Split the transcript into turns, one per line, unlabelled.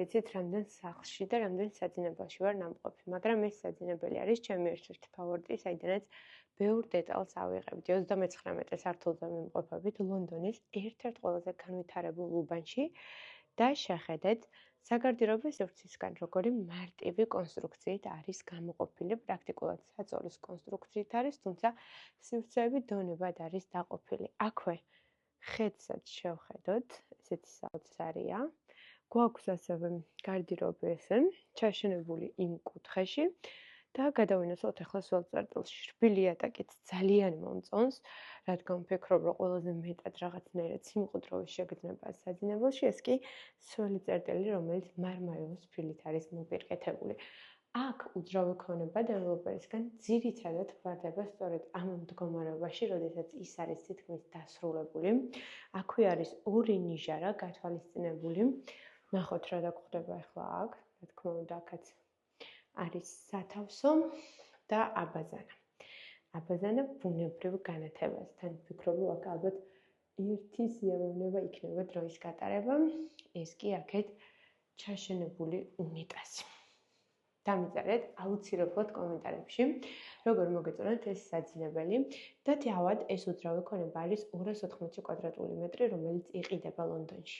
იცით, რამდენ სახლში და რამდენ საძინებელში ვარ ნამყოფი, მაგრამ ეს საძინებელი არის ჩემი ერთ-ერთი ფავორიტი, საიდანაც ბევრ დეტალს ავიღებდი. 39 სართულზე ვიმყოფებით ლონდონის ერთ-ერთ ყველაზე განვითარებულ უბანში და შეხედეთ საგარდიობო სივრცისგან როგორი მარტივი კონსტრუქციით არის გამოყოფილი, პრაქტიკულად საწოლის კონსტრუქციით არის, თუმცა სივრცეები დონებად არის დაყოფილი. აქვე ხედსაც შევხედოთ, ესეთი საოცარია. გვაქვს ასევე გარდირობი ესე, ჩაშენებული იმ კუთხეში და გადავინახოთ ახლა სულ წერტილში. რბილი იატაკით ძალიან მომწონს, რადგან ვფიქრობ, რომ ყველაზე მეტად რაღაცნაირად სიმყუდროვის შეგრძნება საძინებელში, ეს კი სველი წერტილი, რომელიც მარმარილოს ფილით არის მოპირკეთებული. აქ უძრავი ქონება დეველოპერისგან ძირითადად ვარდება სწორედ ამ მდგომარეობაში, როდესაც ის არის თითქმის დასრულებული. აქვე არის ორი ნიჟარა გათვალისწინებული. ნახოთ რა დაგხვდება ახლა აქ, რა თქმა უნდა, აქაც არის სათავსო და აბაზანა. აბაზანა ბუნებრივ განათებასთან. ვფიქრობ, რომ აქ ალბათ ერთი სიამოვნება იქნება დროის გატარება. ეს კი აქეთ ჩაშენებული უნიტაზი. დამიწერეთ აუცილებლად კომენტარებში, როგორ მოგეწონათ ეს საძინებელი და თავად ეს უძრავი ქონება არის 280 კვადრატული მეტრი, რომელიც იყიდება ლონდონში.